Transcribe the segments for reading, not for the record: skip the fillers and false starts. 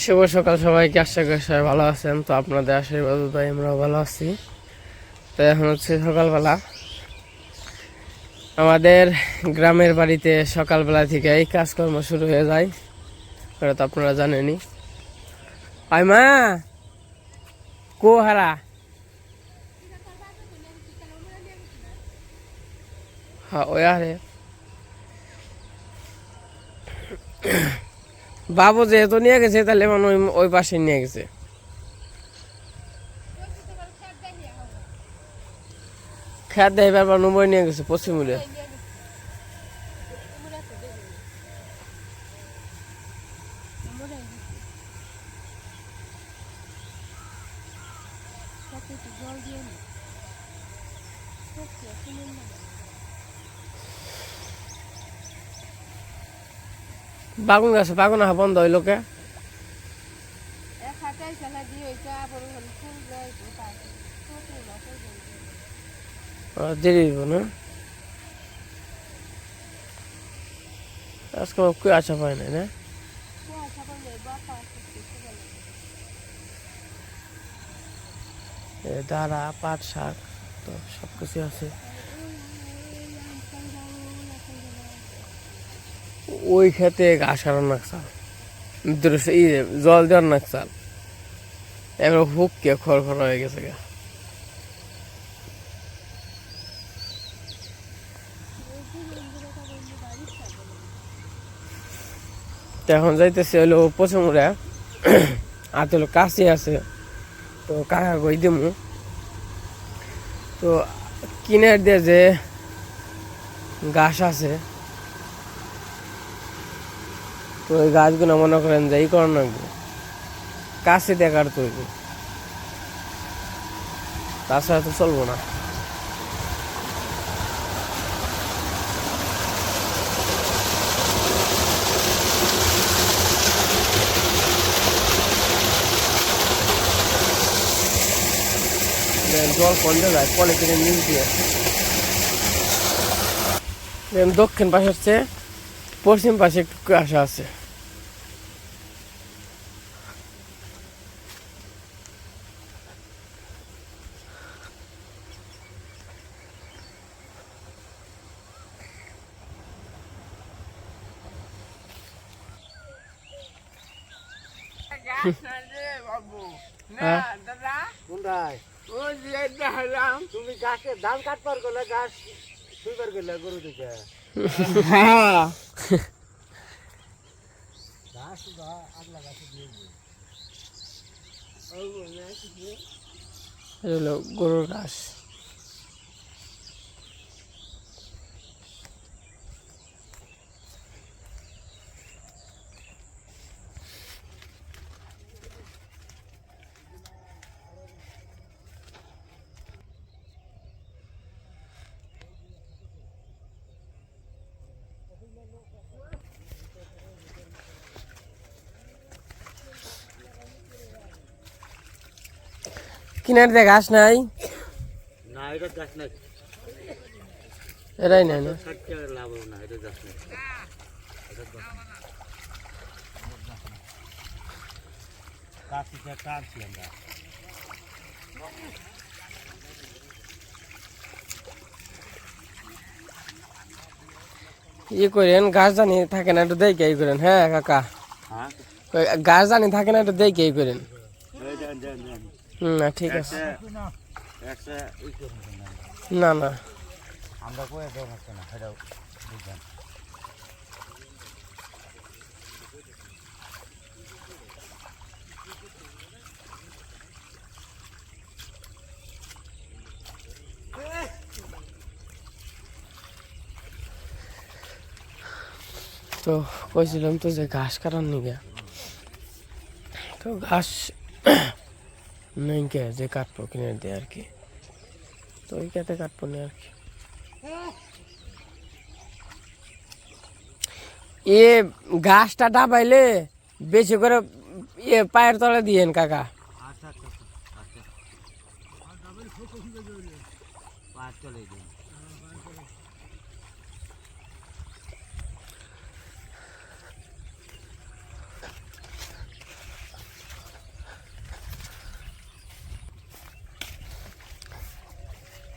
শুভ সকাল সবাইকে, আশা করি সবাই ভালো আছেন। তো আপনাদের আশীর্বাদ তাই আমরাও ভালো আছি। তো এখন হচ্ছে সকালবেলা, আমাদের গ্রামের বাড়িতে সকালবেলা থেকে এই কাজকর্ম শুরু হয়ে যায়, এটা তো আপনারা জানেনই। আই মা কো হারা, হ্যাঁ ওই আরে বাবু যেহেতু নিয়ে গেছে তাহলে মানে ওই পাশে নিয়ে গেছে। খেয়ার দেয় এবার নম্বর নিয়ে গেছে পশ্চিমুড়ে। বাগুন গাছে বাগুন আহা বন্ধ হইল কে? দেরি হইব না আজকে, কুয়াশা পায় নাই না? দাঁড়া পাট শাক তো সবকিছু আছে। ওই খেতে ঘাস কাটার নাকচাল, জল দেওয়ার নাকচাল এবার হুককে খড় হয়ে গেছে গা। তো এখন যাইতেছে হলো পচমুড়া, আর তো হলো কাশি আছে, তো কাকা কই দিমু। তো কিনার দিয়ে যে গাছ আছে, তো ওই গাছগুলো মনে করেন যে ই করার লাগবে, কাছে দিয়ে কাটতে হইব, তাছাড়া তো চলবো না। জল কমে যায় পলিথিনের নিচ দিয়ে। দক্ষিণ পাশে হচ্ছে, পশ্চিম পাশে একটু কুয়াশা আছে। তুমি গাছের ধান কাটবার গেলে গাছ শুইবার গেলে গরু দিকে ঘাস আগলা গাছে দিয়ে গরুর ঘাস। কিনার দিয়ে ঘাস নাই, না এটা গাছ নাই, এরাই নাই না। লাভ না, এটা গাছ নাই। কাটছি আমরা। ই করেন গাছ জানি থাকে না একটু দেখে ই করেন। হ্যাঁ কাকা, গাছ জানি থাকে না একটু দেখে ই করেন। না ঠিক আছে, না না আমরা কয়ে দেওয়া হচ্ছে না, সেটাও বুঝলাম। তো কইছিলাম তো যে ঘাস কাটার নিগে, তো ঘাস নেই কে যে কাটবো কিনে দেয় আর কি, তো ওই কেটে কাটবো না আর কি। এ ঘাসটা ডাবাইলে বেশি করে পায়ের তলে দিয়েন কাকা। আচ্ছা আচ্ছা আচ্ছা, চলে দিন।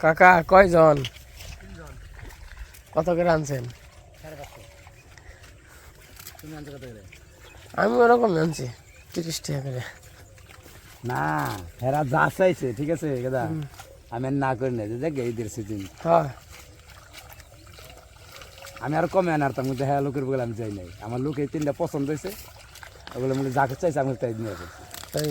কাকা কয়জন? কত করে আনছেন? আমি ওরকম আনছি 30 টাকা করে। না হেরা যা চাইছে ঠিক আছে দাদা, আমি আর না করি না যে দেখ ঈদের সিজন হ্যাঁ আমি আর কমে আনার তার মধ্যে হ্যাঁ লোকের বলে আমি যাই নাই, আমার লোক এই 3টা পছন্দ হয়েছে, ওগুলো মধ্যে যাকে চাইছে আমি তাই নিয়ে আসছি। তাই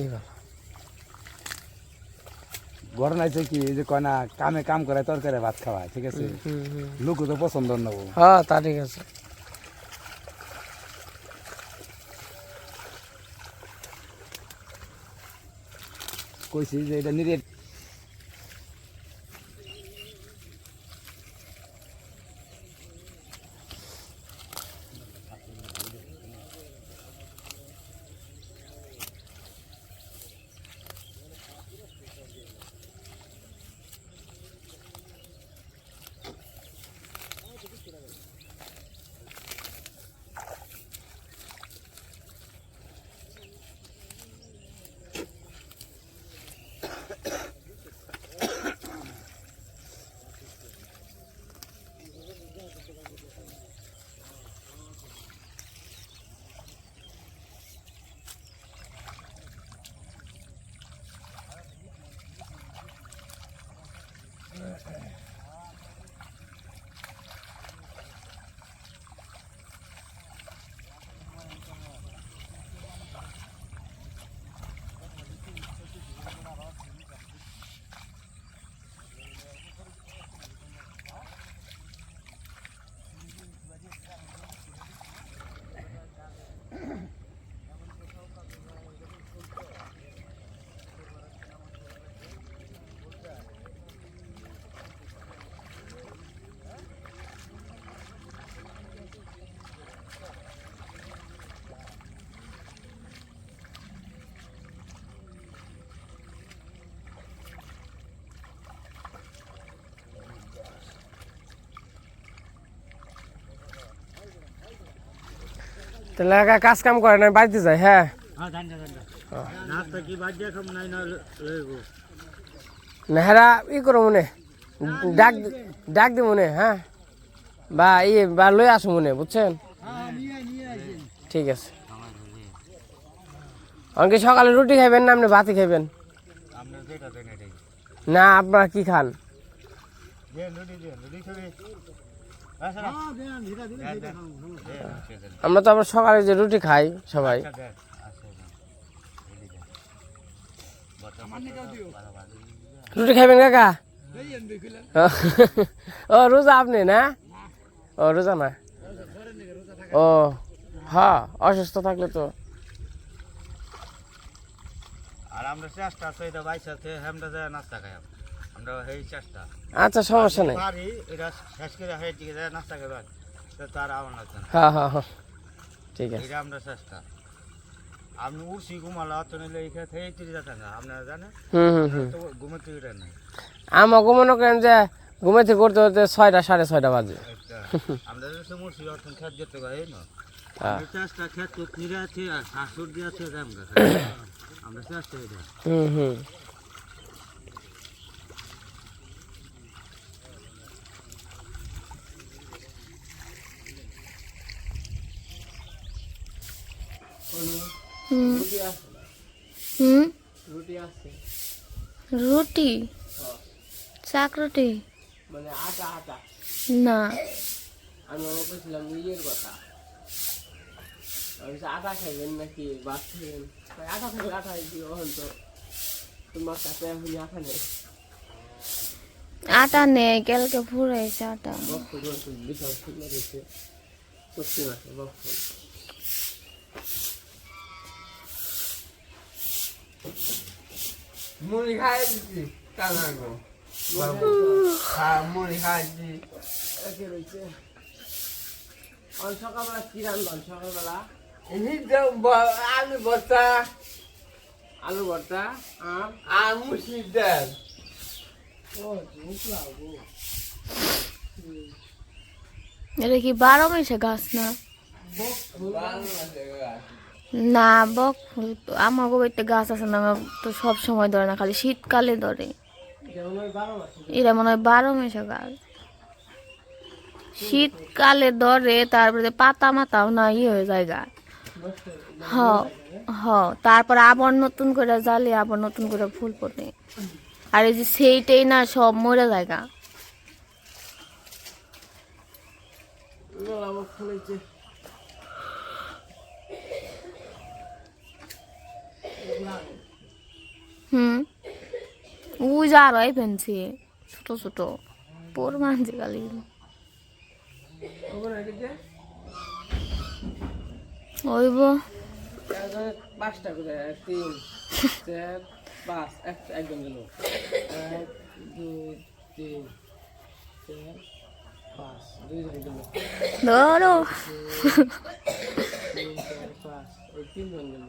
ঘটনা হয়েছে কি এই যে কয় না কামে কাম করে তরকারি ভাত খাওয়ায় ঠিক আছে, লোকও তো পছন্দ নেবো। হ্যাঁ তা ঠিক আছে। কইছি যে এটা নিরে তাহলে একা কাজ কাম করে না বাড়িতে যায়। হ্যাঁ নেহারা ই করো মনে ডাক ডাক দি মনে। হ্যাঁ বা বা লই আসো মনে বুঝছেন। ঠিক আছে। অনেকে সকালে রুটি খাইবেন না আপনি ভাতই খাইবেন? না আপনারা কি খান? আমরা তো আবার সকালে যে রুটি খাই সবাই। রুটি খাইবেন কাকা? ও রোজা আপনি না? ও রোজা না। ও হ্যাঁ অসুস্থ থাকলে তো। আর আমরা চেষ্টা আছে এটা বাইসাতে আমরা যায় নাস্তা খাই, আমরা এই চেষ্টা। আচ্ছা সমস্যা নেই। পারি এটা শেষ করে হয়ে দিকে যায় নাস্তা খাবার, তো তার আমার লাগছে না। হ্যাঁ হ্যাঁ হ্যাঁ ঠিক আছে। এটা আমরা চেষ্টা। আপনি উঠছি ঘুমালা তো নিলে এখানে থেকে চলে যাচ্ছেন না, আপনারা জানেন তো ঘুমাতে উঠে না। আমার ঘুমানো করেন যে ঘুমাতে করতে করতে 6টা 6:30 বাজে। আমরা যে মুরসি অর্থন খেত যেতে পারি না, চেষ্টা খেত নিরে আছে আর শাশুর দিয়ে আছে আমরা চেষ্টা এটা। রুটি চাক রুটি মানে আটা আটা না আমি বলছিলাম ইয়ের কথা। আমি আটা খাইবেন নাকি ভাত খাইবেন? আটা থাকলে আটা দিও তো তোমার কাছে এখন আটা নেই। আটা নেই কালকে ফুরাইছে আটা। বিশাল সুন্দর হয়েছে সত্যি মাসে বক্স। মুড়ি খাই দিচ্ছি কানাগো মুড়ি খাই দিচ্ছি একে রয়েছে। সকালবেলা কি রান্না? সকালবেলা আলু ভর্তা, আলু ভর্তা আর মুসুরির ডাল। এটা কি 12 মাসে গাছ না? না বক ফুল আমার বাড়িতে গাছ আছে না, তো সব সময় ধরে না, খালি শীতকালে ধরে। এরা মনে হয় 12 মাসে গাছ। শীতকালে ধরে, তারপরে পাতা মাতাও না হয়ে যায় গা। হ হ, তারপর আবার নতুন করে জ্বালে, আবার নতুন করে ফুল ফোটে। আর এই যে সেইটাই না সব মরে যায় গা। ওই যে আরো ফেনছি ছোট ছোট পোর মানছে গালি। ওইব 5টা করে 3 4 5 একদম গেল 1 2 3 4 5 2 জন গেল ধরো 3 4 5 এই 3 জন গেল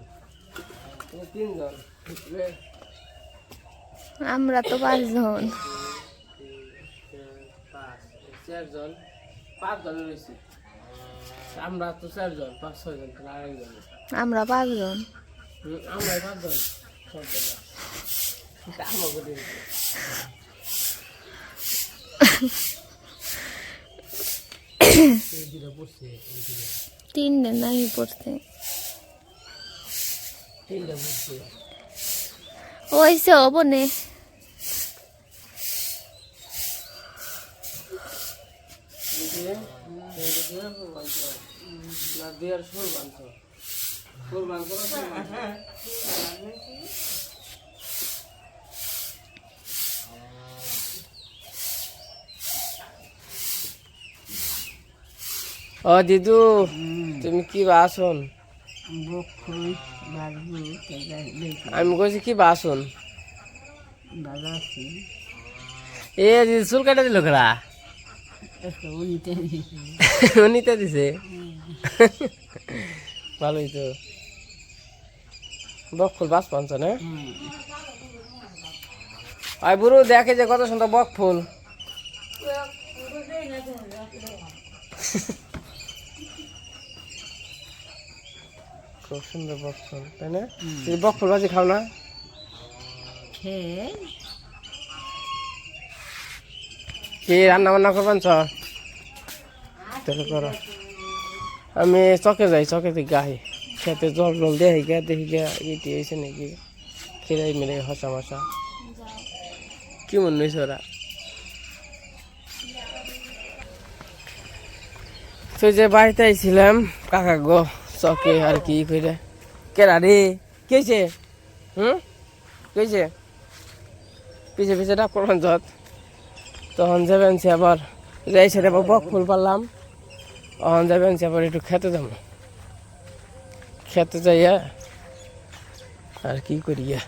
3 জন আমরা তো 5 জন 4 জন 5 জন রয়েছে। আমরা তো 4 জন 5-6 জন আরেকজন আমরা 5 জন। আমরা 5 জন সব জন আমাকে দিন 3 দিন নাই পড়তে। 3টা বুঝছে ওইসে হবো নে। না দেয়ার সুর বানছ সুর বানছ ও দিদু তুমি কি বাসন? আমি কইছি কি বাসন এ দিদি চুল কাটা দিল কেডা? উনিতে দিছে ভালোই তো বকফুল বাস পাঞ্চ না আই বুড়ো দেখে যে কত সুন্দর বকফুল খুব সুন্দর বকফুল তাই না? তুমি বকফুল ভাজি খাও না? কি রান্না বান্না করবেন চ তাহলে করো। আমি চকে যাই, চকে থেকে গাহি খেতে জল জল দেখি গা ইটি এসে নাকি খেলাই মেরে হসা মশা কি মনে হয়েছে ওরা তো যে বাড়িতে আইছিলাম কাকা গো চকে আর কি করে কেরা রে কেছে কেছে পিছে পিছে ডাক করবেন যত তখন যাবেন সে আবার যাই সেটা আবার বক ফুল পারলাম তখন যাবেন সে আবার একটু খেতে যাবো খেতে যাইয়া আর কি করিয়া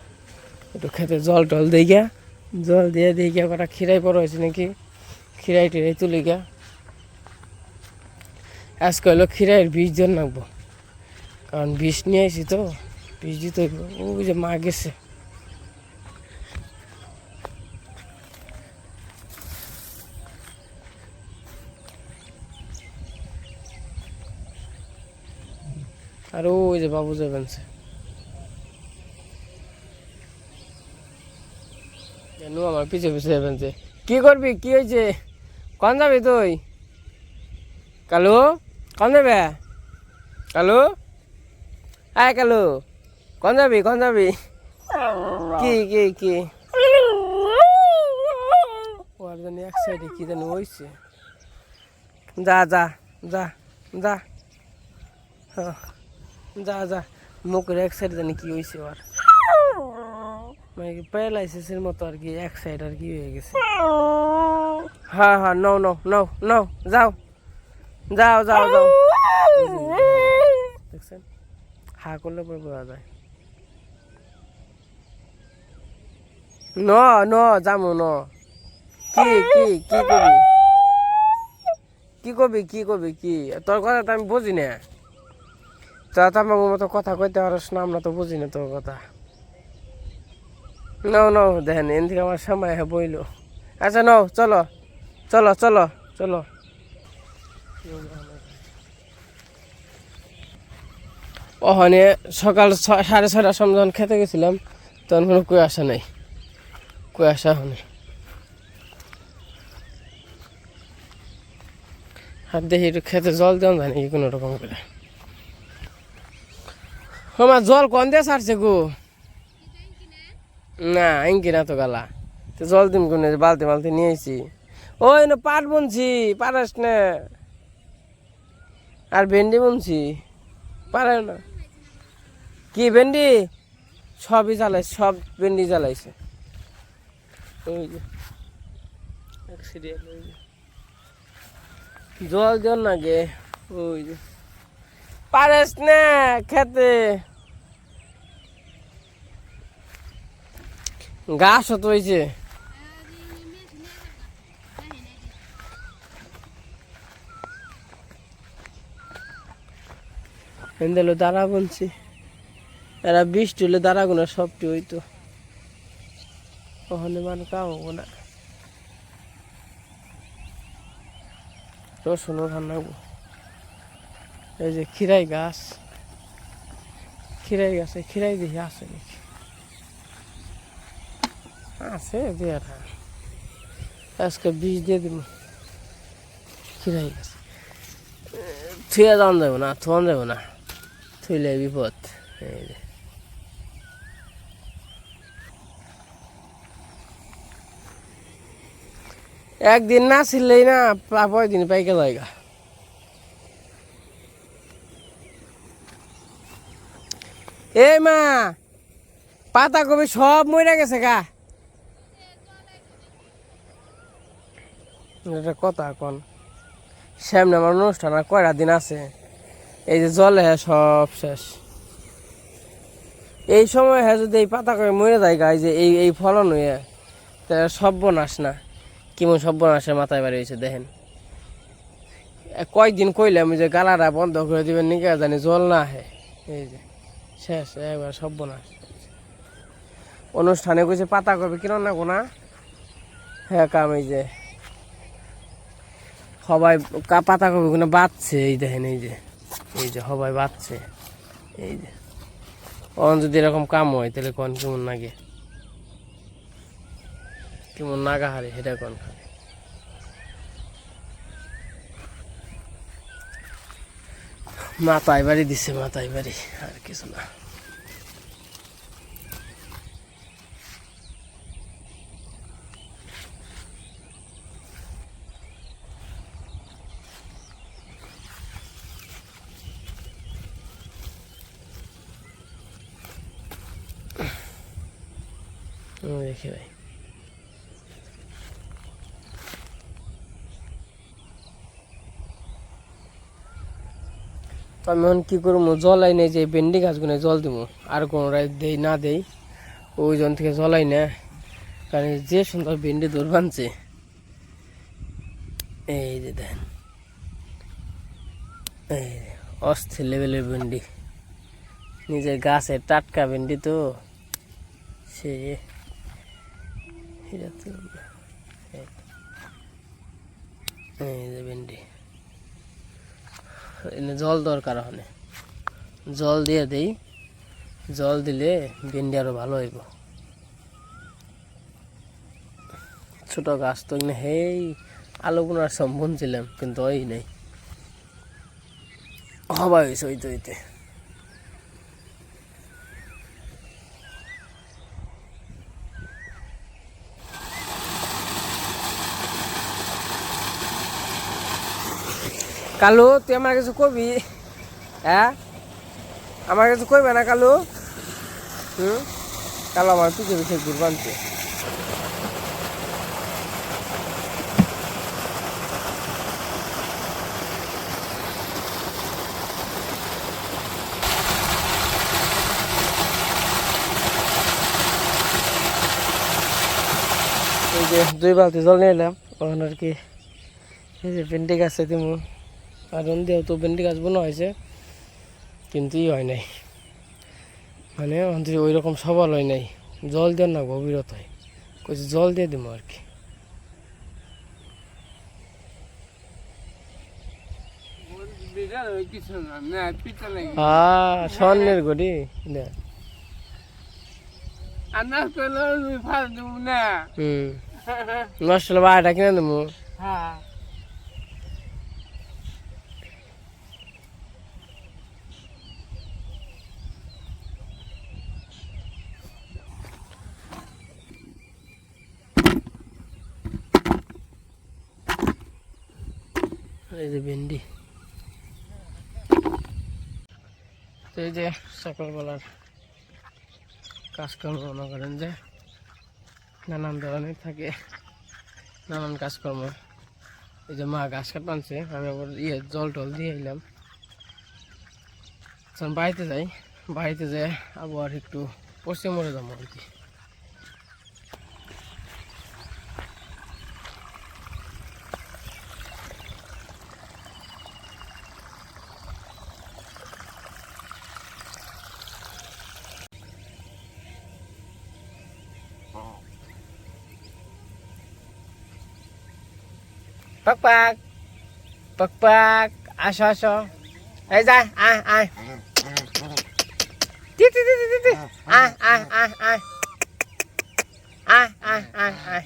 একটু খেতে জল টল দিই গিয়া জল দিয়ে দিই গিয়া কটা খিরাই বড় হয়েছে নাকি খিরাই টিরাই তুলে গিয়া আজকে হলো খিরাইয়ের বীজ জন নাকবো কারণ বিষ নিয়ে আসি তো বিষ দিতে হইব ওই যে মা গেছে আর ওই যে বাবু যাবেন আমার পিছে পিছে যাবেন কি করবি কি হয়েছে কন যাবি তুই কালু কন যাবে কালু আয় কালু কন যাবি কি কি কি ওর জানি এক সাইডে কি জানি হয়েছে যা যা যা যা যা যা মুখের এক সাইড জানি কি হয়েছে ওর মানে প্যারালাইসিসের মতো আর কি এক সাইড আর কি হয়ে গেছে হ্যাঁ হ্যাঁ নো নো নো নো যাও যাও যাও যাও দেখছেন হা করলে পরে বোঝা যায় ন ন যামু ন কি কি কি কবি কি কবি কি কবি কি তোর কথা তো আমি বুঝি না তা আমার মতো কথা কইতে পারস না আমরা তো বুঝি না তোর কথা নাও নাও দেখেন এন থেকে আমার সময় বইল আচ্ছা নাও চলো চলো চলো চলো ওখানে সকাল 6:30টার সময় যখন খেতে গেছিলাম তখন কোনো কুয়াশা নাই কুয়াশা হনে আর দেখি একটু খেতে জল দেওয়া যায় নাকি কোনো রকম করে। আমার জল কন দিয়ে ছাড়ছে গো, না এঙ্কি না তো গালা, তো জল দিন কোনে বালতি বালতি নিয়ে আইছি। ওই না পাট বুনছি, পারাস না, আর ভেন্ডি বুনছি, পারে না। কি ভেন্ডি? সবই জ্বালাইছে, সব ভেন্ডি জ্বালাইছে। ওই যে ওই যে জল জল না গে, ওই যে পারেস না খেতে, গাছ হতো হয়েছে। এন্দে দাঁড়া বলছি, এরা বৃষ্টি হলে দাঁড়া গুনা সবটি হইতো, ওখানে মানে কাম হবো না। রসুন রান্নাবো। এই যে খিরাই গাছ, খিরাই গাছে খিরাই দেখি আছে নাকি, আছে দিয়ে আজকে বীজ দিয়ে দিব। খিরাই গাছ থুয়ে যাওয়া যাবো না, থোয়ান যাবো না, থুইলে বিপদ। এই যে একদিন না ছিললেই না পরের দিন পাইকে জায়গা। এই মা, পাতা কপি সব মরে গেছে গা। এটা কথা কন, সামনে আমার অনুষ্ঠান আর কয়টা দিন আছে, এই যে জলে সব শেষ। এই সময় হ্যাঁ যদি এই পাতা কপি মরে যায় গা, এই যে এই ফলন হয়ে, তাহলে সর্বনাশ না, কেমন সর্বনাশের মাথায় বাড়ি হয়েছে দেখেন। কয়েকদিন কইলাম যে গালাটা বন্ধ করে দিবেন নিকে জানি জল না আহে, এই যে শেষ একবার সর্বনাশ। অনুষ্ঠানে কইছে পাতা কপি কিনো না কোনা, হ্যাঁ কাম এই যে সবাই পাতা কপি কোনো বাঁচছে, এই দেখেন এই যে সবাই বাঁচছে। এই যে যদি এরকম কাম হয় তাহলে কোন কেমন লাগে, কেমন নাগা হারে সেটা কোন খাবে। মাথায় বাড়ি দিছে, মাথায় বাড়ি, আর কিছু না। দেখি ভাই, তো আমি এখন কি করবো, জলাই নেই যে ভেন্ডি গাছগুলো জল দিব, আর কোনো দেই না দেই ওই জন থেকে জলাই না, কারণ যে সুন্দর ভেন্ডি দৌড় বানছে। এই যে দেখেন, এই অস্থির লেভেলের ভেন্ডি, নিজের গাছের টাটকা ভেন্ডি তো সে এই যে ভেন্ডি। এনে জল দরকার, ওখানে জল দিয়ে দেই, জল দিলে ভেন্ডি আরো ভালো হইব। ছোট গাছ তো হেই আলু বোনার সম্ভব ছিলাম, কিন্তু ওই নেই, হবা হয়েছে হইতে হইতে। কালু তুই আমার কিছু কবি? হ্যাঁ আমার কিছু কইবে না কালু? কালু আমার পিছিয়ে পিছিয়ে ঘুর বানছে। এই যে 2 বালতি জল নিয়ে এলাম, ওখানে আর কি এই যে ভেন্ডি গাছে তেমন কারণ দিয়েও তো ভেন্ডি গাছ বোনা হয়েছে, কিন্তু হয় নাই, মানে ওই রকম সবল হয় নাই, জল দেওয়ার না গভীরতা হয়, কইছে জল দিয়ে দিব আর কি। স্বর্ণের গড়ি নষ্ট হলে বাড়িটা কিনে দেবো। এই যে ভেন্ডি। তো এই যে সকালবেলার কাজকর্ম মনে করেন যে নানান ধরনের থাকে, নানান কাজকর্ম। এই যে মা ঘাস কাট আনছে, আমি আবার জল টল দিয়ে এলাম। যখন বাড়িতে যাই, বাড়িতে যেয়ে আবার একটু পশ্চিম মোড়ে যাবো আর কি। পাক পাক পাক পাক, আসো আসো, এই যা, আয় আয়, টি টি টি টি টি, আয় আয় আয় আয় আয় আয় আয় আয়।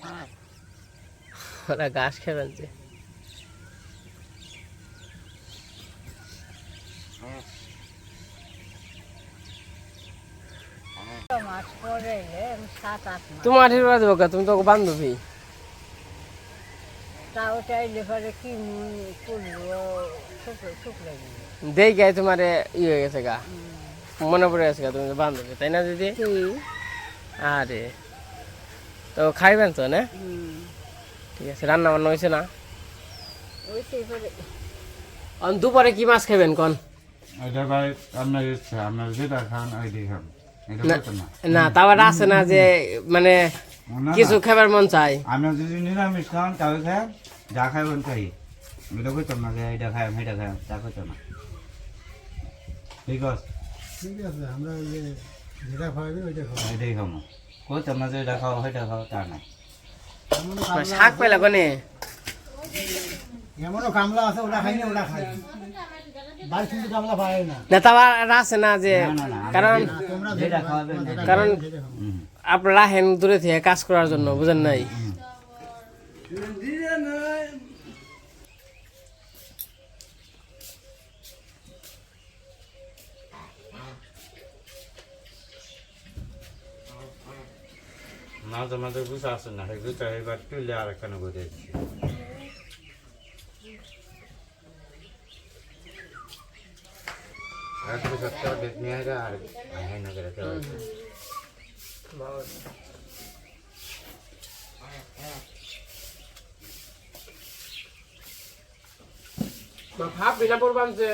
ওরা ঘাস খেয়ে ফেলছে। তোমার হিরো দেবো কা, তুমি তো বান্ধবী। দেই গায়ে তোমার ই হয়ে গেছে গা, মনে পড়ে গেছে গা, তুমি তো বান্ধবী তাই না দিদি? আরে তো খাইবেন তো না? ঠিক আছে, রান্না বান্না হয়েছে না? দুপুরে কি মাছ খাবেন কোন? এটা ভাই আপনার ইচ্ছা, আপনার যেটা খান ওইটাই খান। এটা করতে না। না তাও আছে না যে মানে কিছু খাবার মন চাই। আপনার যদি নিরামিষ খান তাহলে খান, যা খাবেন খাই। এটা করতাম না যে এটা খাই এটা খাই, তা করতাম না। ঠিক আছে, ঠিক আছে, আমরা ওই যে যেটা খাওয়াবি ওইটা খাওয়াবো। এটাই খাবো। করতাম না যে এটা খাও সেটা খাও, তা নাই। শাক পেলে কোনে? এমনও কামলা আছে, ওটা খাই না ওটা খাই। বাড়ি কিন্তু কামলা পায় না। না তাও আছে না যে, না, না, কারণ যেটা খাওয়াবেন কারণ আপনারা হেন দূরে থেকে কাজ করার জন্য, বুঝেন নাই? মাঝে মাঝে গুছা আছে না, সেই গুছা এবার তুলে আর একখানে করে দিচ্ছি। আর একটু সত্য ডেট নিয়ে আসে আর হাই না করে চলে আসে। ভাব বিনা পড়বাম যে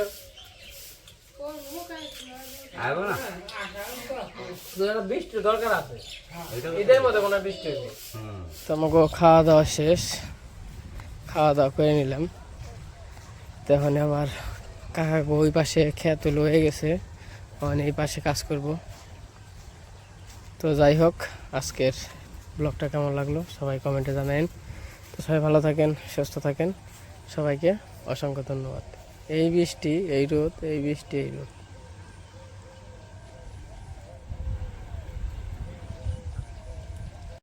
আইবো না, বৃষ্টির দরকার আছে, এটা ঈদের মধ্যে কোনো বৃষ্টি হয়েছে। হুম। তো আমাকে খাওয়া দাওয়া শেষ, খাওয়া দাওয়া করে নিলাম। তো এখন আবার কাকা ওই পাশে খেত লয়ে গেছে, এখন এই পাশে কাজ করব। তো যাই হোক, আজকের ব্লগটা কেমন লাগলো সবাই কমেন্টে জানাবেন। তো সবাই ভালো থাকেন, সুস্থ থাকেন, সবাইকে অসংখ্য ধন্যবাদ। এই বৃষ্টি, এই রোদ, এই বৃষ্টি, এই রোদ।